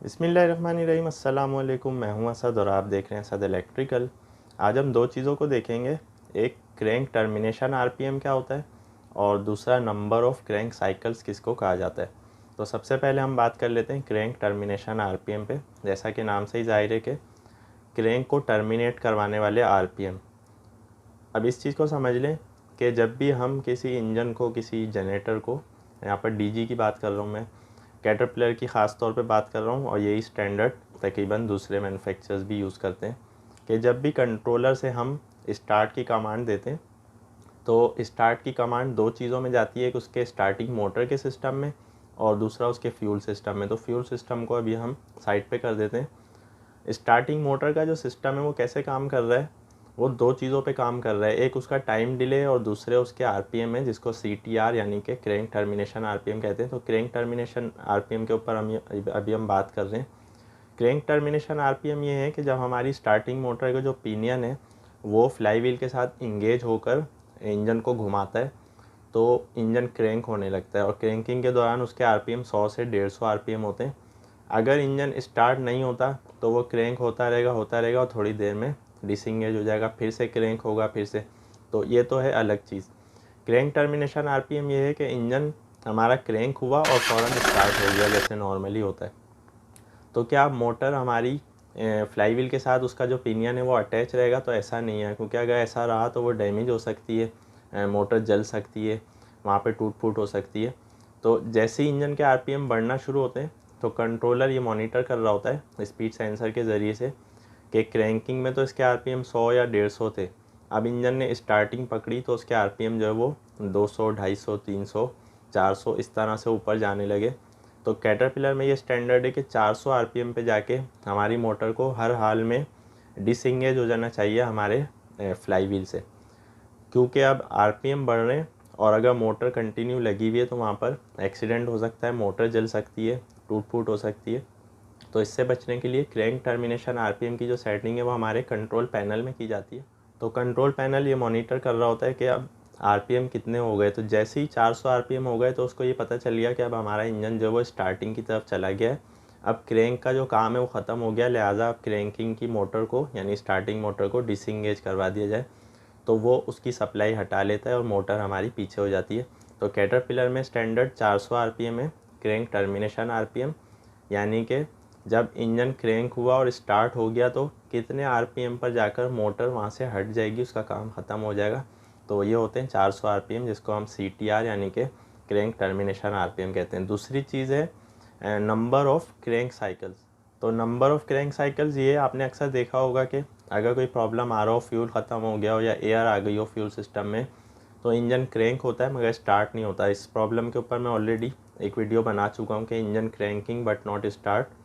बिस्मिल्लाहिर्रहमानिर्रहीम। अस्सलाम वालेकुम। मैं हूं असद और आप देख रहे हैं असद इलेक्ट्रिकल। आज हम दो चीज़ों को देखेंगे। एक, क्रैंक टर्मिनेशन आरपीएम क्या होता है, और दूसरा, नंबर ऑफ़ क्रैंक साइकिल्स किसको कहा जाता है। तो सबसे पहले हम बात कर लेते हैं क्रैंक टर्मिनेशन आरपीएम पे। जैसा कि नाम से ही ज़ाहिर है कि क्रैंक को टर्मिनेट करवाने वाले आरपीएम। अब इस चीज़ को समझ लें कि जब भी हम किसी इंजन को, किसी जनरेटर को, यहाँ पर डीजी की बात कर रहा हूँ मैं, कैटरपिलर की ख़ास तौर पे बात कर रहा हूँ, और यही स्टैंडर्ड तकरीबन दूसरे मैन्युफैक्चरर्स भी यूज़ करते हैं, कि जब भी कंट्रोलर से हम स्टार्ट की कमांड देते हैं तो स्टार्ट की कमांड दो चीज़ों में जाती है, एक उसके स्टार्टिंग मोटर के सिस्टम में और दूसरा उसके फ्यूल सिस्टम में। तो फ्यूल सिस्टम को अभी हम साइड पे कर देते हैं। स्टार्टिंग मोटर का जो सिस्टम है वो कैसे काम कर रहा है, वो दो चीज़ों पे काम कर रहा है। एक उसका टाइम डिले और दूसरे उसके आरपीएम है, जिसको सीटीआर यानी कि क्रैंक टर्मिनेशन आरपीएम कहते हैं। तो क्रैंक टर्मिनेशन आरपीएम के ऊपर अभी हम बात कर रहे हैं। क्रैंक टर्मिनेशन आरपीएम ये है कि जब हमारी स्टार्टिंग मोटर का जो पिनियन है वो फ्लाई व्हील के साथ इंगेज होकर इंजन को घुमाता है तो इंजन क्रैंक होने लगता है, और क्रैंकिंग के दौरान उसके आरपीएम 100 से 150 आरपीएम होते हैं। अगर इंजन स्टार्ट नहीं होता तो वो क्रैंक होता रहेगा और थोड़ी देर में डिसंगेज हो जाएगा, फिर से क्रैंक होगा फिर से। तो ये तो है अलग चीज़। क्रैंक टर्मिनेशन आरपीएम ये है कि इंजन हमारा क्रैंक हुआ और फ़ौरन स्टार्ट हो गया जैसे नॉर्मली होता है। तो क्या मोटर हमारी फ्लाई व्हील के साथ उसका जो पिनियन है वो अटैच रहेगा, तो ऐसा नहीं है, क्योंकि अगर ऐसा रहा तो वो डैमेज हो सकती है, मोटर जल सकती है, वहाँ पे टूट फूट हो सकती है। तो जैसे ही इंजन के आरपीएम बढ़ना शुरू होते हैं तो कंट्रोलर ये मॉनिटर कर रहा होता है स्पीड सेंसर के ज़रिए से कि क्रैंकिंग में तो इसके आरपीएम 100 या 150 थे, अब इंजन ने स्टार्टिंग पकड़ी तो उसके आरपीएम जो है वो 200, 250, 300, 400 इस तरह से ऊपर जाने लगे। तो कैटरपिलर में ये स्टैंडर्ड है कि 400 आरपीएम पे जाके हमारी मोटर को हर हाल में डिसंगेज हो जाना चाहिए हमारे फ्लाई व्हील से, क्योंकि अब आरपीएम बढ़ रहे हैं और अगर मोटर कंटिन्यू लगी हुई है तो वहाँ पर एक्सीडेंट हो सकता है, मोटर जल सकती है, टूट फूट हो सकती है। तो इससे बचने के लिए क्रैंक टर्मिनेशन आरपीएम की जो सेटिंग है वो हमारे कंट्रोल पैनल में की जाती है। तो कंट्रोल पैनल ये मॉनिटर कर रहा होता है कि अब आरपीएम कितने हो गए। तो जैसे ही 400 आरपीएम हो गए तो उसको ये पता चल गया कि अब हमारा इंजन जो है वो स्टार्टिंग की तरफ चला गया है, अब क्रैंक का जो काम है वो ख़त्म हो गया, लिहाजा अब क्रैंकिंग की मोटर को यानी स्टार्टिंग मोटर को डिसंगेज करवा दिया जाए। तो वो उसकी सप्लाई हटा लेता है और मोटर हमारी पीछे हो जाती है। तो कैटरपिलर में स्टैंडर्ड 400 आरपीएम है क्रैंक टर्मिनेशन आरपीएम, यानी कि जब इंजन क्रैंक हुआ और स्टार्ट हो गया तो कितने आरपीएम पर जाकर मोटर वहाँ से हट जाएगी, उसका काम ख़त्म हो जाएगा। तो ये होते हैं 400 आरपीएम, जिसको हम सीटीआर यानी कि क्रैंक टर्मिनेशन आरपीएम कहते हैं। दूसरी चीज़ है नंबर ऑफ़ क्रैंक साइकिल्स। तो नंबर ऑफ़ क्रैंक साइकिल्स ये आपने अक्सर देखा होगा कि अगर कोई प्रॉब्लम आ रहा हो, फ्यूल ख़त्म हो गया हो या एयर आ गई हो फ्यूल सिस्टम में, तो इंजन क्रैंक होता है मगर स्टार्ट नहीं होता। इस प्रॉब्लम के ऊपर मैं ऑलरेडी एक वीडियो बना चुका हूँ कि engine cranking but not start.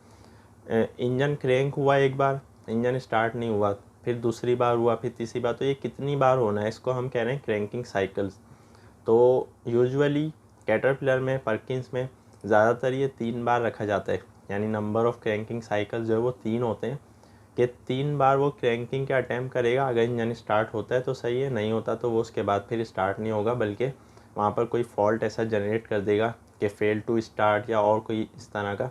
Engine crank हुआ एक बार, इंजन स्टार्ट नहीं हुआ, फिर दूसरी बार हुआ, फिर तीसरी बार, तो ये कितनी बार होना है, इसको हम कह रहे हैं क्रैंकिंग साइकिल्स। तो यूजुअली कैटरपिलर में, पर्किंस में ज़्यादातर ये 3 बार रखा जाता है, यानी नंबर ऑफ़ क्रैंकिंग साइकिल्स जो है वो 3 होते हैं, कि 3 बार वो क्रैंकिंग के अटैम्प्ट करेगा। अगर इंजन स्टार्ट होता है तो सही है, नहीं होता तो वो उसके बाद फिर स्टार्ट नहीं होगा, बल्कि वहाँ पर कोई फॉल्ट ऐसा जनरेट कर देगा कि फेल टू स्टार्ट या और कोई इस तरह का,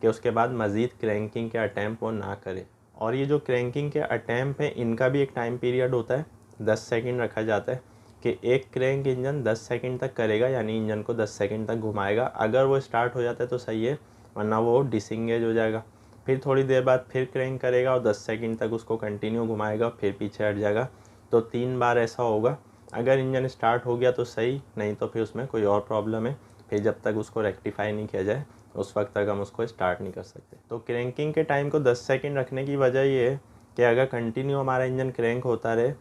कि उसके बाद मज़ीद क्रैंकिंग के अटैम्प्ट वो ना करे। और ये जो क्रैंकिंग के अटैम्प्ट हैं इनका भी एक टाइम पीरियड होता है, 10 सेकंड रखा जाता है कि एक क्रैंक इंजन 10 सेकंड तक करेगा, यानी इंजन को 10 सेकंड तक घुमाएगा। अगर वो स्टार्ट हो जाता है तो सही है, वरना वो डिसंगेज हो जाएगा। फिर थोड़ी देर बाद फिर क्रैंक करेगा और 10 सेकंड तक उसको कंटिन्यू घुमाएगा, फिर पीछे हट जाएगा। तो 3 बार ऐसा होगा। अगर इंजन स्टार्ट हो गया तो सही, नहीं तो फिर उसमें कोई और प्रॉब्लम है, फिर जब तक उसको रेक्टिफाई नहीं किया जाए उस वक्त तक हम उसको स्टार्ट नहीं कर सकते। तो क्रैंकिंग के टाइम को 10 सेकंड रखने की वजह ये है कि अगर कंटिन्यू हमारा इंजन क्रैंक होता रहे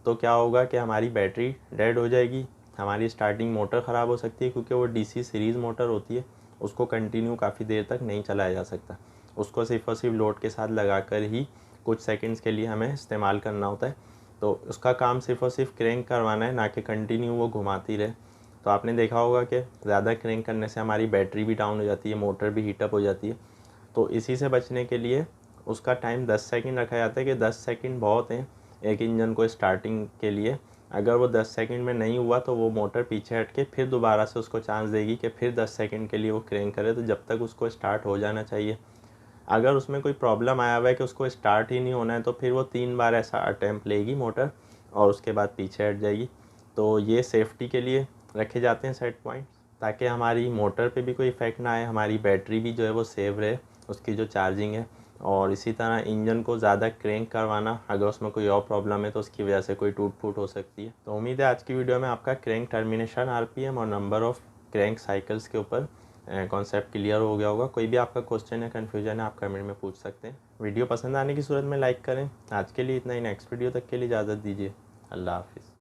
तो क्या होगा कि हमारी बैटरी डेड हो जाएगी, हमारी स्टार्टिंग मोटर ख़राब हो सकती है, क्योंकि वो डीसी सीरीज़ मोटर होती है, उसको कंटिन्यू काफ़ी देर तक नहीं चलाया जा सकता, उसको सिर्फ और सिर्फ लोड के साथ लगाकर ही कुछ सेकंड्स के लिए हमें इस्तेमाल करना होता है। तो उसका काम सिर्फ और सिर्फ क्रैंक करवाना है, ना कि कंटिन्यू वो घुमाती रहे। तो आपने देखा होगा कि ज़्यादा क्रैंक करने से हमारी बैटरी भी डाउन हो जाती है, मोटर भी हीटअप हो जाती है। तो इसी से बचने के लिए उसका टाइम 10 सेकंड रखा जाता है कि 10 सेकंड बहुत हैं एक इंजन को स्टार्टिंग के लिए। अगर वो 10 सेकंड में नहीं हुआ तो वो मोटर पीछे हट के फिर दोबारा से उसको चांस देगी कि फिर 10 सेकंड के लिए वो क्रैंक करे, तो जब तक उसको स्टार्ट हो जाना चाहिए। अगर उसमें कोई प्रॉब्लम आया हुआ है कि उसको स्टार्ट ही नहीं होना है तो फिर वो 3 बार ऐसा अटैम्प्ट लेगी मोटर और उसके बाद पीछे हट जाएगी। तो ये सेफ्टी के लिए रखे जाते हैं सेट पॉइंट, ताकि हमारी मोटर पे भी कोई इफ़ेक्ट ना आए, हमारी बैटरी भी जो है वो सेव रहे, उसकी जो चार्जिंग है। और इसी तरह इंजन को ज़्यादा क्रैंक करवाना, अगर उसमें कोई और प्रॉब्लम है तो उसकी वजह से कोई टूट फूट हो सकती है। तो उम्मीद है आज की वीडियो में आपका क्रैंक टर्मिनेशन आरपीएम और नंबर ऑफ़ क्रैंक साइकिल्स के ऊपर कॉन्सेप्ट क्लियर हो गया होगा। कोई भी आपका क्वेश्चन या कन्फ्यूजन है आप कमेंट में पूछ सकते हैं। वीडियो पसंद आने की सूरत में लाइक करें। आज के लिए इतना ही, नेक्स्ट वीडियो तक के लिए इजाज़त दीजिए। अल्लाह हाफिज़।